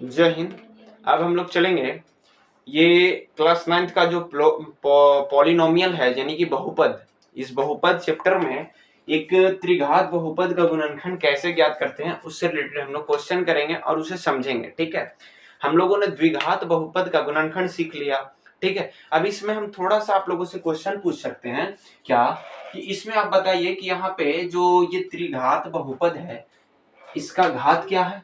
जय हिंद। अब हम लोग चलेंगे ये क्लास 9th का जो पॉलिनोमियल है यानी कि बहुपद, इस बहुपद चैप्टर में एक त्रिघात बहुपद का गुणनखंड कैसे ज्ञात करते हैं उससे रिलेटेड हम लोग क्वेश्चन करेंगे और उसे समझेंगे। ठीक है, हम लोगों ने द्विघात बहुपद का गुणनखंड सीख लिया। ठीक है, अब इसमें हम थोड़ा सा आप लोगों से क्वेश्चन पूछ सकते हैं क्या कि इसमें आप बताइए कि यहाँ पे जो ये त्रिघात बहुपद है इसका घात क्या है?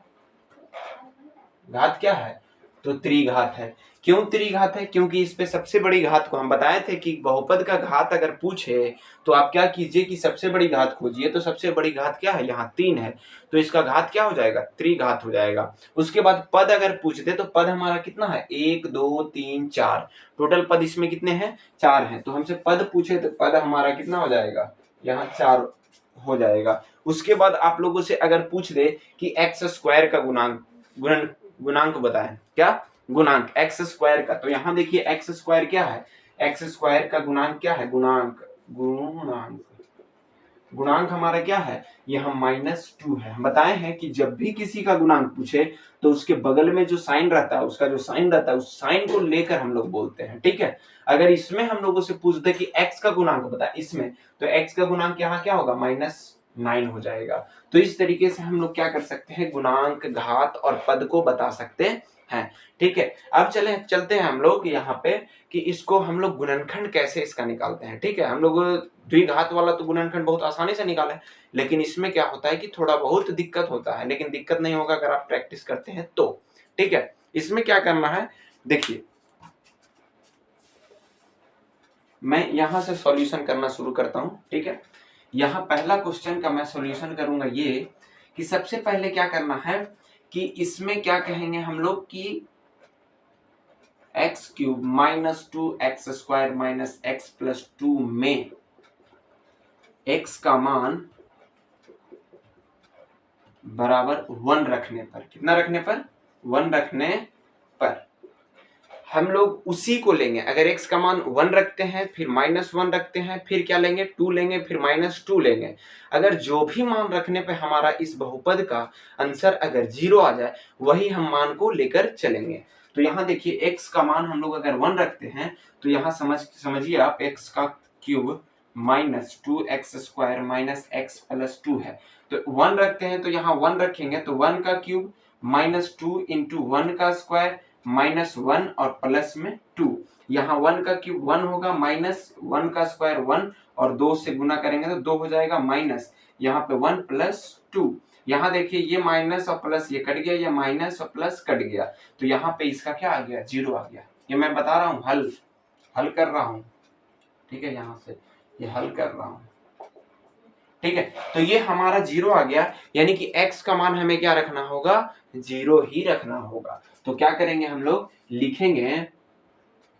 घात क्या है? तो त्रिघात है। क्यों त्रिघात है? क्योंकि इस पे सबसे बड़ी घात को हम बताए थे कि बहुपद का घात अगर पूछे तो आप क्या कीजिए कि सबसे बड़ी घात खोजिए। तो सबसे बड़ी घात क्या है? यहाँ 3 है, तो इसका घात क्या हो जाएगा? त्रिघात हो जाएगा। उसके बाद पद अगर पूछते तो पद हमारा कितना है? 1 2 3 4, टोटल पद इसमें कितने हैं? 4 हैं। तो हमसे पद पूछे तो पद हमारा कितना हो जाएगा? यहाँ 4 हो जाएगा। उसके बाद आप लोगों से अगर पूछ दे कि एक्स स्क्वायर का गुणांक बताएं, क्या गुणांक एक्स स्क्वायर का, तो यहाँ देखिए एक्स स्क्वायर क्या है? एक्स स्क्वायर का गुणांक क्या है? गुणांक हमारा क्या है? यहाँ -2 है। हम बताए हैं कि जब भी किसी का गुणांक पूछे तो उसके बगल में जो साइन रहता है, उसका जो साइन रहता है उस साइन को लेकर हम लोग बोलते हैं। ठीक है, अगर इसमें हम लोगों से पूछते कि एक्स का गुणांक बताए इसमें, तो एक्स का गुणांक यहाँ क्या होगा? -9 हो जाएगा। तो इस तरीके से हम लोग क्या कर सकते हैं? गुणांक, घात और पद को बता सकते हैं। ठीक है, अब चलते हैं हम लोग यहाँ पे कि इसको हम लोग गुणनखंड कैसे इसका निकालते हैं। ठीक है, हम लोग द्विघात वाला तो गुणनखंड बहुत आसानी से निकाले, लेकिन इसमें क्या होता है कि थोड़ा बहुत दिक्कत होता है, लेकिन दिक्कत नहीं होगा अगर आप प्रैक्टिस करते हैं तो। ठीक है, इसमें क्या करना है देखिए, मैं यहां से सॉल्यूशन करना शुरू करता हूं। ठीक है, यहां पहला क्वेश्चन का मैं सॉल्यूशन करूंगा ये कि सबसे पहले क्या करना है कि इसमें क्या कहेंगे हम लोग कि x³ -2x² - x+2 में x का मान बराबर 1 रखने पर, कितना रखने पर? 1 रखने पर हम लोग उसी को लेंगे। अगर x का मान 1 रखते हैं, फिर -1 रखते हैं, फिर क्या लेंगे? 2 लेंगे, फिर -2 लेंगे। अगर जो भी मान रखने पे हमारा इस बहुपद का आंसर अगर 0 आ जाए, वही हम मान को लेकर चलेंगे। तो यहाँ देखिए x का मान हम लोग अगर 1 रखते हैं तो यहाँ समझिए आप x का क्यूब -2x² - x+2 है। तो 1 रखते हैं तो यहाँ 1 रखेंगे तो 1 का क्यूब -2 × 1 का स्क्वायर -1 और प्लस में 2। यहाँ 1 का क्यूब 1 होगा, -1 का स्क्वायर 1 और 2 से गुना करेंगे तो 2 हो जाएगा माइनस, यहाँ पे 1 + 2। यहाँ देखिए ये माइनस और प्लस ये कट गया, ये माइनस और प्लस कट गया, तो यहाँ पे इसका क्या आ गया? 0 आ गया। ये मैं बता रहा हूँ, हल कर रहा हूँ। ठीक है, यहाँ से ये हल कर रहा हूँ। ठीक है, तो ये हमारा 0 आ गया, यानी कि x का मान हमें क्या रखना होगा? 0 ही रखना होगा। तो क्या करेंगे हम लोग? लिखेंगे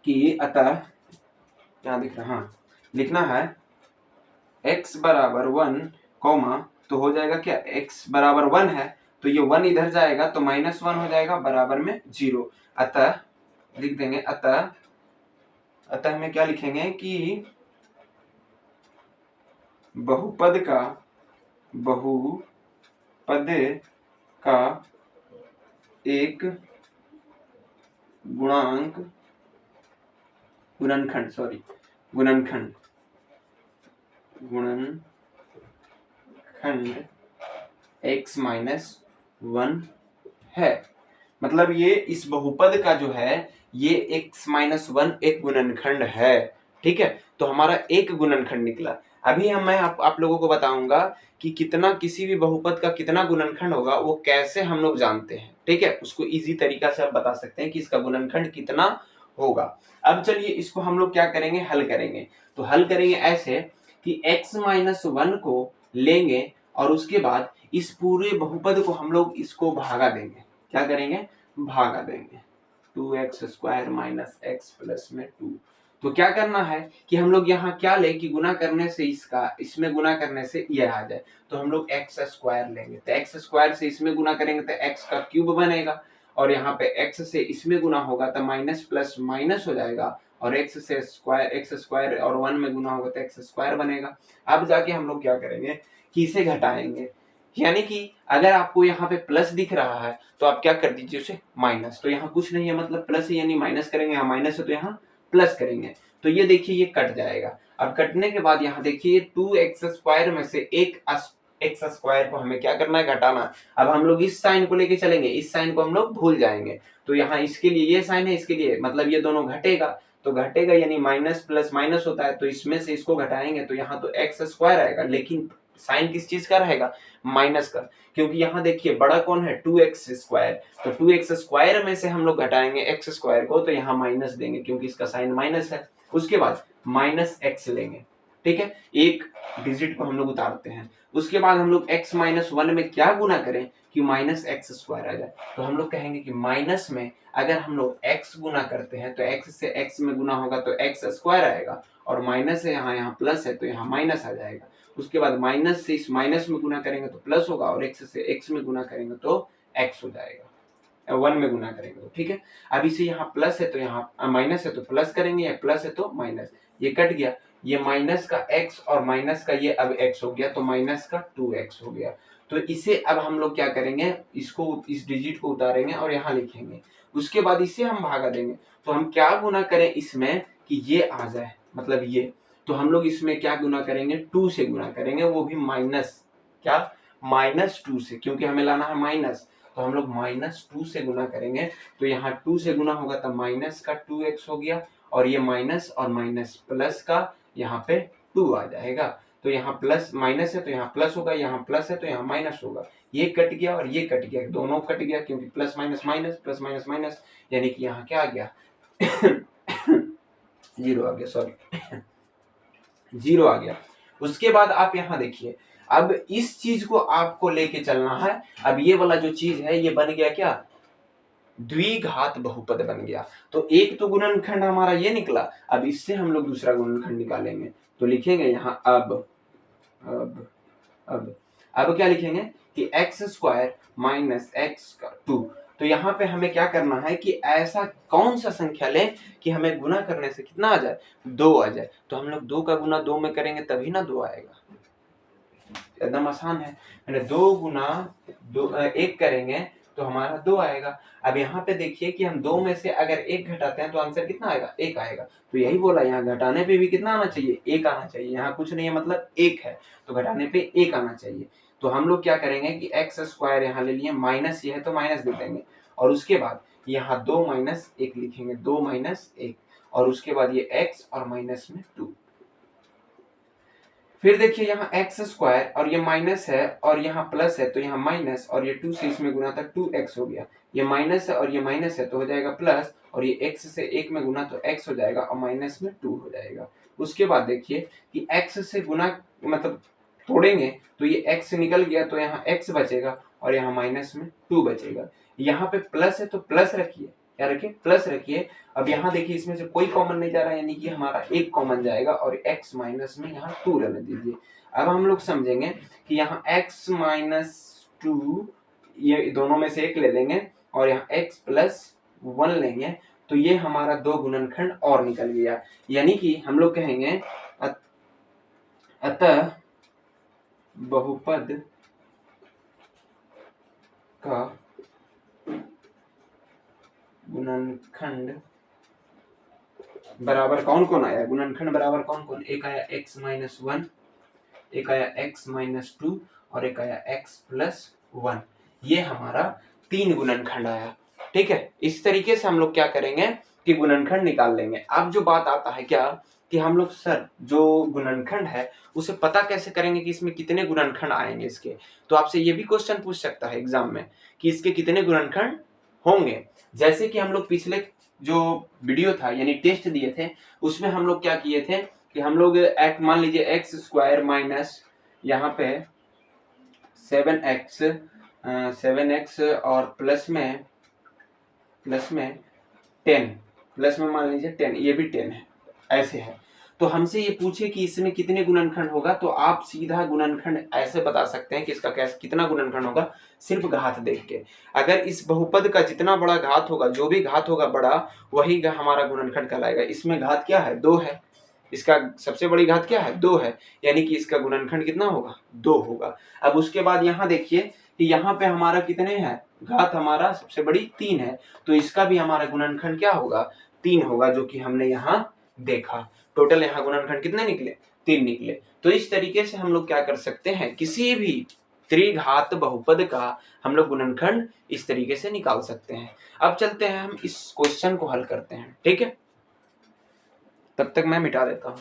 कि अतः क्या दिख रहा? हाँ, लिखना है x बराबर 1 कॉमा, तो हो जाएगा क्या? x बराबर 1 है तो ये 1 इधर जाएगा तो -1 हो जाएगा बराबर में 0। अतः लिख देंगे अतः में क्या लिखेंगे कि बहुपद का एक गुणनखंड x - 1 है। मतलब ये इस बहुपद का जो है ये x - 1 एक गुणनखंड है। ठीक है, तो हमारा एक गुणनखंड निकला। अभी मैं आप लोगों को बताऊंगा कि कितना किसी भी बहुपद का कितना गुणनखंड होगा वो कैसे हम लोग जानते हैं। ठीक है, उसको इजी तरीका से आप बता सकते हैं कि इसका गुणनखंड कितना होगा। अब चलिए इसको हम लोग क्या करेंगे? हल करेंगे। तो हल करेंगे ऐसे कि x - 1 को लेंगे और उसके बाद इस पूरे बहुपद को हम लोग इसको भागा देंगे। क्या करेंगे? भागा देंगे। 2x² - x+2। तो क्या करना है कि हम लोग यहाँ क्या ले कि गुना करने से इसमें गुना करने से यह आ जाए, तो हम लोग x² लेंगे। तो x² से इसमें गुना करेंगे तो x का क्यूब बनेगा, और यहाँ पे x से इसमें गुना होगा तो माइनस प्लस माइनस हो जाएगा, और x² और 1 में गुना होगा तो x² बनेगा। अब जाके हम लोग क्या करेंगे कि इसे घटाएंगे। यानी कि अगर आपको यहाँ पे प्लस दिख रहा है तो आप क्या कर दीजिए उसे माइनस। तो यहाँ कुछ नहीं है, मतलब प्लस है यानी माइनस करेंगे, यहाँ माइनस है तो यहाँ प्लस करेंगे। तो ये देखिए ये कट जाएगा। अब कटने के बाद यहाँ देखिए 2x² में से एक x² को हमें क्या करना है, घटाना है। अब हम लोग इस साइन को लेके चलेंगे, इस साइन को हम लोग भूल जाएंगे। तो यहाँ इसके लिए ये साइन है, इसके लिए मतलब ये दोनों घटेगा, तो घटेगा यानी माइनस प्लस माइनस होता है, तो इसमें से इसको घटाएंगे तो यहाँ तो x² आएगा, लेकिन साइन किस चीज का रहेगा, माइनस का। क्योंकि यहाँ देखिए बड़ा कौन है, 2x², तो 2x² में से हम लोग घटाएंगे x² को, तो यहाँ माइनस देंगे क्योंकि इसका साइन माइनस है। उसके बाद माइनस x लेंगे, ठीक है, एक डिजिट को हम लोग उतारते हैं। उसके बाद हम लोग x - 1 में क्या गुना करें कि -x² आ जाए। तो हम लोग कहेंगे कि माइनस में अगर हम लोग x गुना करते हैं तो x से x में गुना होगा तो x² आएगा, और माइनस है यहाँ प्लस है तो यहाँ माइनस आ जाएगा। उसके बाद माइनस से इस माइनस में गुना करेंगे तो प्लस होगा, और x से x में गुना करेंगे तो x हो जाएगा, 1 में गुना करेंगे तो, ठीक है। अब इसे यहाँ प्लस है तो यहाँ माइनस है तो प्लस करेंगे, या प्लस है तो माइनस, ये कट गया, ये माइनस का x और माइनस का ये अब x हो गया, तो माइनस का 2x हो गया। तो इसे अब हम लोग क्या करेंगे, इसको इस डिजिट को उतारेंगे और यहाँ लिखेंगे। उसके बाद इसे हम भागा देंगे, तो हम क्या गुना करें इसमें कि ये आ जाए, मतलब ये, तो हम लोग इसमें क्या गुना करेंगे, 2 से गुना करेंगे, वो भी माइनस क्या, -2 से, क्योंकि हमें लाना है माइनस, तो हम लोग -2 से गुना करेंगे। तो यहाँ 2 से गुना होगा तब माइनस का 2x हो गया, और ये माइनस और माइनस प्लस का यहाँ पे 2 आ जाएगा। तो यहाँ प्लस माइनस है तो यहाँ प्लस होगा, यहाँ प्लस है तो यहाँ माइनस होगा, ये कट गया और ये कट गया, दोनों कट गया, क्योंकि plus minus minus plus minus minus, यानी कि यहाँ क्या आ गया 0 आ गया, सॉरी 0 आ गया। उसके बाद आप यहाँ देखिए, अब इस चीज को आपको लेके चलना है। अब ये वाला जो चीज है ये बन गया क्या, द्विघात बहुपद बन गया। तो एक तो गुणनखंड हमारा ये निकला, अब इससे हम लोग दूसरा गुणनखंड निकालेंगे। तो लिखेंगे यहाँ अब क्या लिखेंगे कि x² - x²। तो यहाँ पे हमें क्या करना है कि ऐसा कौन सा संख्या लें कि हमें गुना करने से कितना आ जाए, 2 आ जाए। तो हम लोग 2 का गुना 2 में करेंगे तभी ना 2 आएगा, एकदम आसान है। मैंने 2 गुना 1 करेंगे तो हमारा 2 आएगा। अब यहाँ पे देखिए कि हम 2 में से अगर 1 घटाते हैं तो आंसर कितना आएगा, 1 आएगा। तो यही बोला, यहाँ घटाने पे भी कितना आना चाहिए, 1 आना चाहिए। यहाँ कुछ नहीं है, मतलब 1 है तो घटाने पे 1 आना चाहिए। तो हम लोग क्या करेंगे कि x² यहाँ ले लिए, माइनस ये है तो माइनस दे देंगे, और उसके बाद यहाँ 2 - 1 लिखेंगे, 2 - 1, और उसके बाद ये x और माइनस में 2। फिर देखिए यहाँ x² और ये माइनस है और यहाँ प्लस है, तो यहाँ माइनस, और ये 2 से इसमें गुना था 2x हो गया। ये माइनस है और ये माइनस है तो हो जाएगा प्लस, और ये x से 1 में गुना तो x हो जाएगा, और माइनस में 2 हो जाएगा। उसके बाद देखिए कि x से गुना मतलब तोड़ेंगे तो ये x निकल गया, तो यहाँ x बचेगा, और यहाँ माइनस में 2 बचेगा। यहाँ पे प्लस है तो प्लस रखिए, क्या रखिए, प्लस रखिए। अब यहाँ देखिए इसमें से कोई कॉमन नहीं जा रहा है, यानी कि हमारा 1 कॉमन जाएगा, और x माइनस में यहाँ 2 रहने दीजिए। अब हम लोग समझेंगे कि यहाँ x - 2, ये दोनों में से 1 ले लेंगे, और यहाँ x + 1 लेंगे, तो ये हमारा 2 गुणनखंड और निकल गया। यानी कि हम लोग कहेंगे अतः बहुपद का गुणनखंड बराबर कौन कौन आया, गुणनखंड बराबर कौन कौन, एक आया x - 1, एक आया x - 2, और एक आया x + 1। ये हमारा 3 गुणनखंड आया, ठीक है। इस तरीके से हम लोग क्या करेंगे कि गुणनखंड निकाल लेंगे। अब जो बात आता है क्या कि हम लोग सर जो गुणनखंड है उसे पता कैसे करेंगे कि इसमें कितने गुणनखंड आएंगे इसके। तो आपसे ये भी क्वेश्चन पूछ सकता है एग्जाम में कि इसके कितने गुणनखंड होंगे। जैसे कि हम लोग पिछले जो वीडियो था यानी टेस्ट दिए थे उसमें हम लोग क्या किए थे कि हम लोग मान लीजिए x² माइनस यहाँ पे 7x और प्लस में 10, प्लस में मान लीजिए 10, ये भी 10 है, ऐसे है। तो हमसे ये पूछे कि इसमें कितने गुणनखंड होगा, तो आप सीधा गुणनखंड ऐसे बता सकते हैं कि इसका कितना गुणनखंड होगा, सिर्फ घात देख के। अगर इस बहुपद का जितना बड़ा घात होगा, जो भी घात होगा बड़ा, वही हमारा गुणनखंड कहलाएगा। इसमें घात क्या है, 2 है, इसका सबसे बड़ी घात क्या है 2 है, यानी कि इसका गुणनखंड कितना होगा 2 होगा। अब उसके बाद यहाँ देखिए कि यहाँ पे हमारा कितने हैं, घात हमारा सबसे बड़ी 3 है, तो इसका भी हमारा गुणनखंड क्या होगा 3 होगा, जो कि हमने यहाँ देखा। टोटल यहाँ गुणनखंड कितने निकले 3 निकले। तो इस तरीके से हम लोग क्या कर सकते हैं, किसी भी त्रिघात बहुपद का हम लोग गुणनखंड इस तरीके से निकाल सकते हैं। अब चलते हैं हम इस क्वेश्चन को हल करते हैं, ठीक है। तब तक मैं मिटा देता हूं।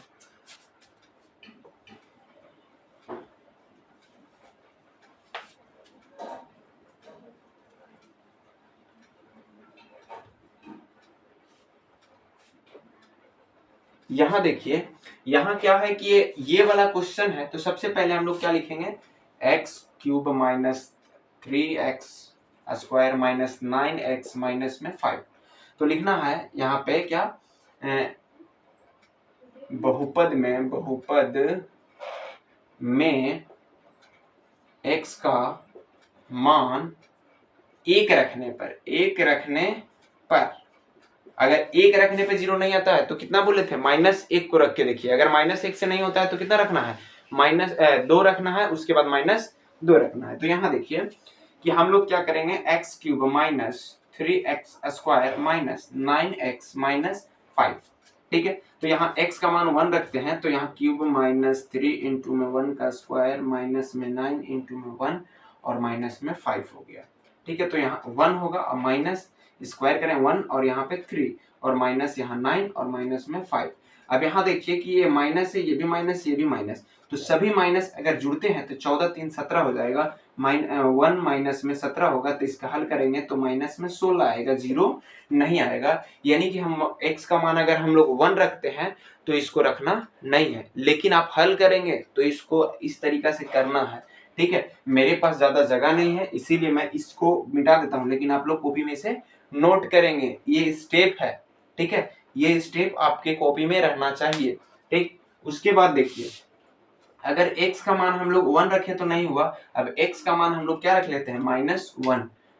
यहां देखिए, यहां क्या है कि ये वाला क्वेश्चन है, तो सबसे पहले हम लोग क्या लिखेंगे, x cube minus 3x square minus 9x minus में 5। तो लिखना है यहाँ पे क्या, बहुपद में x का मान एक रखने पर अगर एक रखने पे 0 नहीं आता है तो कितना बोले थे, -1 को रख के देखिए। अगर -1 से नहीं होता है तो कितना रखना है, -2 रखना है, उसके बाद -2 रखना है। तो यहाँ देखिए कि हम लोग क्या करेंगे, x cube minus 3x square minus 9x minus 5, ठीक है। तो यहाँ x का मान 1 रखते हैं, तो यहाँ क्यूब -3 इंटू में 1 का स्क्वायर माइनस में 9 इंटू में 1 और माइनस में 5 हो गया, ठीक है। तो यहाँ 1 होगा और माइनस स्क्वायर करें 1 और यहाँ पे 3 और माइनस यहाँ 9 और माइनस में 5। अब यहाँ देखिए कि ये माइनस है, ये भी माइनस, ये भी माइनस, तो सभी माइनस अगर जुड़ते हैं तो 14 3 17 हो जाएगा। 1 माइनस में 17 होगा, तो इसका हल करेंगे तो माइनस में 16 आएगा, 0 नहीं आएगा। यानी कि हम x का मान अगर हम लोग 1 रखते हैं तो इसको रखना नहीं है, लेकिन आप हल करेंगे तो इसको इस तरीका से करना है, ठीक है। मेरे पास ज्यादा जगह नहीं है इसीलिए मैं इसको मिटा देता हूं, लेकिन आप लोग कॉपी में से नोट करेंगे, ये स्टेप है, ठीक है। ये स्टेप आपके कॉपी में रहना चाहिए, ठीक। उसके बाद देखिए, अगर x का मान हम लोग 1 रखें तो नहीं हुआ, अब x का मान हम लोग क्या रख लेते हैं,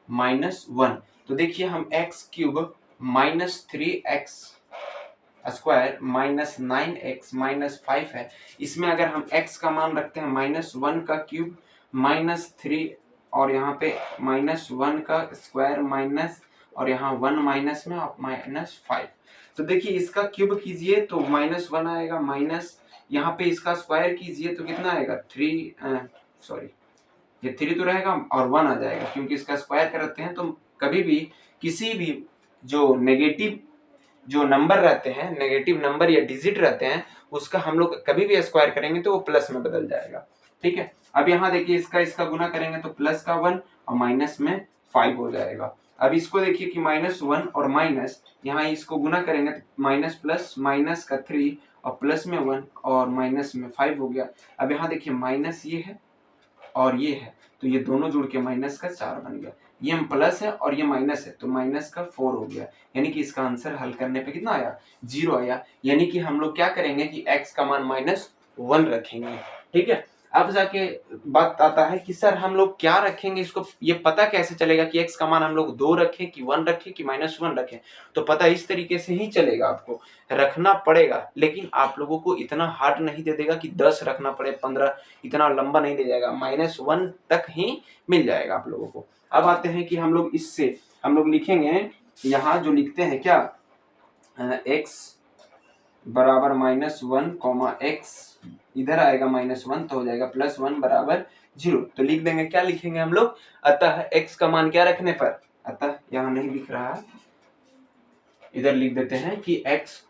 -1। तो देखिए हम x cube minus 3x square minus 9x minus 5 है, इसमें अगर हम x का मान रखते हैं -1 का क्यूब माइनस 3 और यहाँ पे -1 का स्क्वायर माइनस और यहाँ 1 माइनस में -5। तो देखिए इसका क्यूब कीजिए तो -1 आएगा, माइनस यहाँ पे इसका स्क्वायर कीजिए तो कितना आएगा 3, ये 3 तो रहेगा और 1 आ जाएगा, क्योंकि इसका स्क्वायर करते हैं तो कभी भी किसी भी जो नेगेटिव जो नंबर रहते हैं, नेगेटिव नंबर या डिजिट रहते हैं, उसका हम लोग कभी भी स्क्वायर करेंगे तो वो प्लस में बदल जाएगा, ठीक है। अब यहाँ देखिए इसका गुना करेंगे तो प्लस का 1 और माइनस में 5 हो जाएगा। अब इसको देखिए कि -1 और माइनस, यहाँ इसको गुना करेंगे तो माइनस प्लस माइनस का 3 और प्लस में 1 और माइनस में 5 हो गया। अब यहाँ देखिए माइनस ये है और ये है, तो ये दोनों जुड़ के माइनस का 4 बन गया। ये प्लस है और ये माइनस है, तो माइनस का 4 हो गया। यानी कि इसका आंसर हल करने पे कितना आया, 0 आया। यानी कि हम लोग क्या करेंगे कि x का मान -1 रखेंगे, ठीक है। अब जाके बात आता है कि सर हम लोग क्या रखेंगे, इसको ये पता कैसे चलेगा कि x का मान हम लोग 2 रखें कि 1 रखें कि -1 रखें। तो पता इस तरीके से ही चलेगा, आपको रखना पड़ेगा, लेकिन आप लोगों को इतना हार्ड नहीं दे देगा कि 10 रखना पड़े, 15, इतना लंबा नहीं दे जाएगा, -1 तक ही मिल जाएगा आप लोगों को। अब आते हैं कि हम लोग इससे हम लोग लिखेंगे, यहाँ जो लिखते हैं क्या, x बराबर -1, x इधर आएगा -1 तो हो जाएगा +1 बराबर 0। तो लिख देंगे, क्या लिखेंगे हम लोग, अतः x का मान क्या रखने पर, अतः यहाँ नहीं लिख रहा है, इधर लिख देते हैं कि x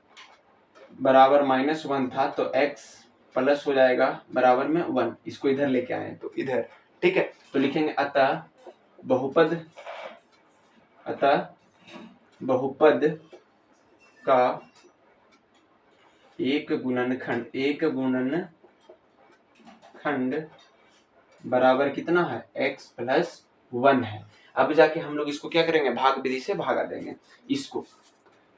बराबर -1 था तो x प्लस हो जाएगा बराबर में 1, इसको इधर लेके आए तो इधर, ठीक है। तो लिखेंगे अतः बहुपद का एक गुणनखंड बराबर कितना है, x प्लस 1 है। अब जाके हम लोग इसको क्या करेंगे, भाग विधि से भागा देंगे इसको।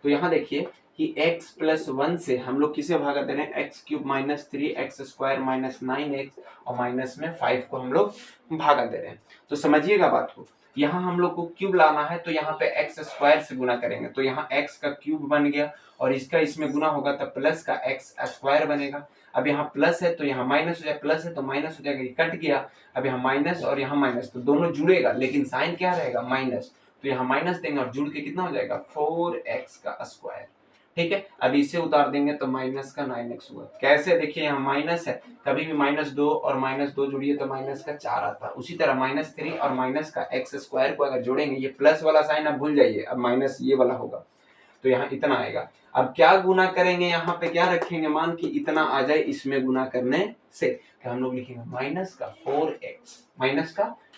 तो यहाँ देखिए कि x प्लस 1 से हम लोग किसे भागा दे रहे हैं, x cube minus 3x square minus 9x और माइनस में 5 को हम लोग भागा दे रहे हैं। तो समझिएगा बात को। यहाँ हम लोग को क्यूब लाना है तो यहाँ पे एक्स स्क्वायर से गुना करेंगे, तो यहाँ एक्स का क्यूब बन गया और इसका इसमें गुना होगा तो प्लस का एक्स स्क्वायर बनेगा। अब यहाँ प्लस है तो यहाँ माइनस हो जाएगा, प्लस है तो माइनस हो जाएगा, ये कट गया। अब यहाँ माइनस और यहाँ माइनस, तो दोनों जुड़ेगा लेकिन साइन क्या रहेगा, माइनस, तो यहाँ माइनस देंगे और जुड़ के कितना हो जाएगा 4x का स्क्वायर। ठीक है, अब इसे उतार देंगे तो माइनस का 9x हुआ। कैसे, देखिए यहाँ माइनस है, कभी भी -2 और -2 जुड़िए तो माइनस का 4 आता है। उसी तरह -3 और माइनस का x स्क्वायर को अगर जोड़ेंगे, ये प्लस वाला साइन अब भूल जाइए, अब माइनस ये वाला होगा तो यहाँ इतना आएगा। अब क्या गुना करेंगे, यहाँ पे क्या रखेंगे, मान कि इतना आ जाए इसमें गुना करने से, तो हम लोग लिखेंगे माइनस का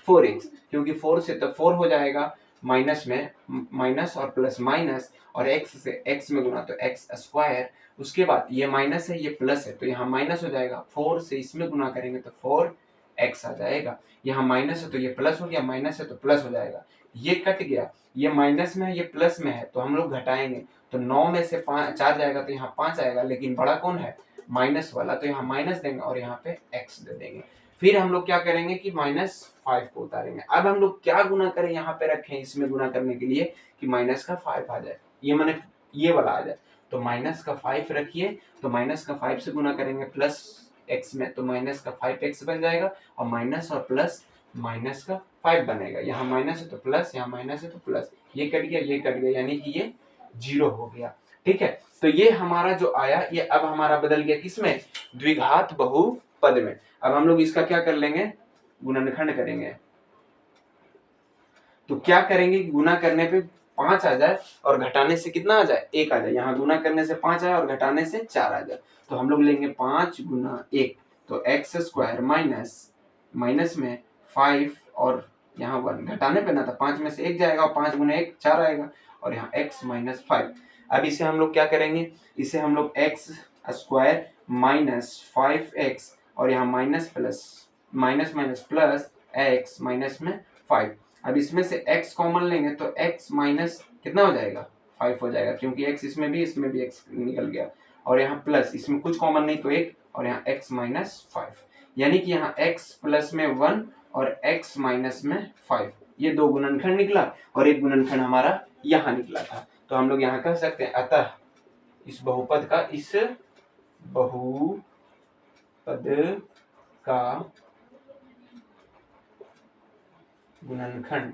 4x, क्योंकि 4 से तो 4 हो जाएगा, माइनस में माइनस और प्लस माइनस, और x से x में गुना तो x स्क्वायर। उसके बाद ये माइनस है ये प्लस है तो यहाँ माइनस हो जाएगा, 4 से इसमें गुना करेंगे तो 4x आ जाएगा। यहाँ माइनस है तो ये प्लस हो गया, माइनस है तो प्लस हो जाएगा, ये कट गया, ये माइनस में है ये प्लस में है तो हम लोग घटाएंगे, तो 9 में से 4 जाएगा तो यहाँ 5 आएगा, लेकिन बड़ा कौन है, माइनस वाला, तो यहाँ माइनस देंगे और यहाँ पे x दे देंगे। फिर हम लोग क्या करेंगे कि -5 को उतारेंगे। अब हम लोग क्या गुना करें, यहाँ पे रखें इसमें गुना करने के लिए कि माइनस का 5 आ जाए, ये माने ये वाला आ जाए, तो माइनस का 5 रखिए, तो माइनस का 5 से गुना करेंगे प्लस x में, तो माइनस का 5x बन जाएगा, और माइनस और प्लस माइनस का 5 बनेगा। यहाँ माइनस है तो प्लस, यहाँ माइनस है तो प्लस, ये कट गया ये कट गया, यानी कि ये 0 हो गया। ठीक है, तो ये हमारा जो आया ये अब हमारा बदल गया किसमें, द्विघात बहुपद में। अब हम लोग इसका क्या कर लेंगे, गुणनखंड करेंगे। तो क्या करेंगे, गुना करने पे 5 आ जाए और घटाने से कितना आ जाए, 1 आ जाए। यहाँ गुना करने से 5 आए और घटाने से 4 आ जाए, तो हम लोग लेंगे 5 गुना 1, तो एक्स स्क्वायर माइनस में 5 और यहाँ 1, घटाने पे ना था 5 में से 1 जाएगा और 5 गुना 1 4 आएगा, और यहाँ x माइनस 5। अब इसे हम लोग क्या करेंगे, इसे हम लोग एक्स स्क्वायर माइनस 5x और यहाँ माइनस प्लस x माइनस में 5। अब इसमें से x कॉमन लेंगे तो x माइनस कितना हो जाएगा 5 हो जाएगा, क्योंकि x इसमें भी x निकल गया, और यहाँ प्लस इसमें कुछ कॉमन नहीं तो 1, और यहाँ x माइनस 5, यानी कि यहाँ x प्लस में 1 और x माइनस में 5, ये दो गुणनखंड निकला और एक गुणनखंड हमारा यहाँ निकला था। तो हम लोग यहाँ कह सकते हैं अतः इस बहुपद का गुणनखंड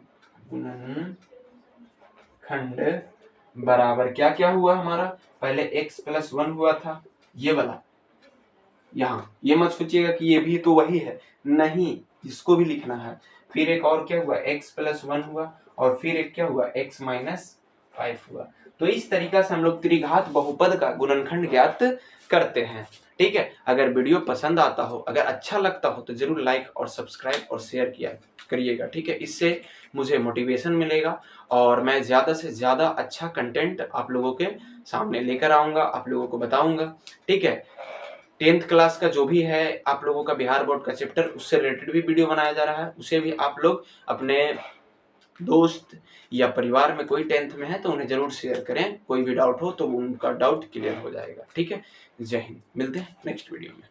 बराबर क्या क्या हुआ हमारा, पहले x प्लस 1 हुआ था ये वाला, यहाँ ये मत सोचिएगा कि ये भी तो वही है, नहीं, इसको भी लिखना है। फिर एक और क्या हुआ, x प्लस 1 हुआ, और फिर एक क्या हुआ, x माइनस 5 हुआ। तो इस तरीका से हम लोग त्रिघात बहुपद का गुणनखंड ज्ञात करते हैं। ठीक है, अगर वीडियो पसंद आता हो, अगर अच्छा लगता हो तो जरूर लाइक और सब्सक्राइब और शेयर किया करिएगा। ठीक है, इससे मुझे मोटिवेशन मिलेगा और मैं ज़्यादा से ज़्यादा अच्छा कंटेंट आप लोगों के सामने लेकर आऊँगा, आप लोगों को बताऊँगा। ठीक है, 10th क्लास का जो भी है आप लोगों का बिहार बोर्ड का चैप्टर, उससे रिलेटेड भी वीडियो बनाया जा रहा है, उसे भी आप लोग अपने दोस्त या परिवार में कोई 10th में है तो उन्हें जरूर शेयर करें, कोई भी डाउट हो तो उनका डाउट क्लियर हो जाएगा। ठीक है, जय हिंद, मिलते हैं नेक्स्ट वीडियो में।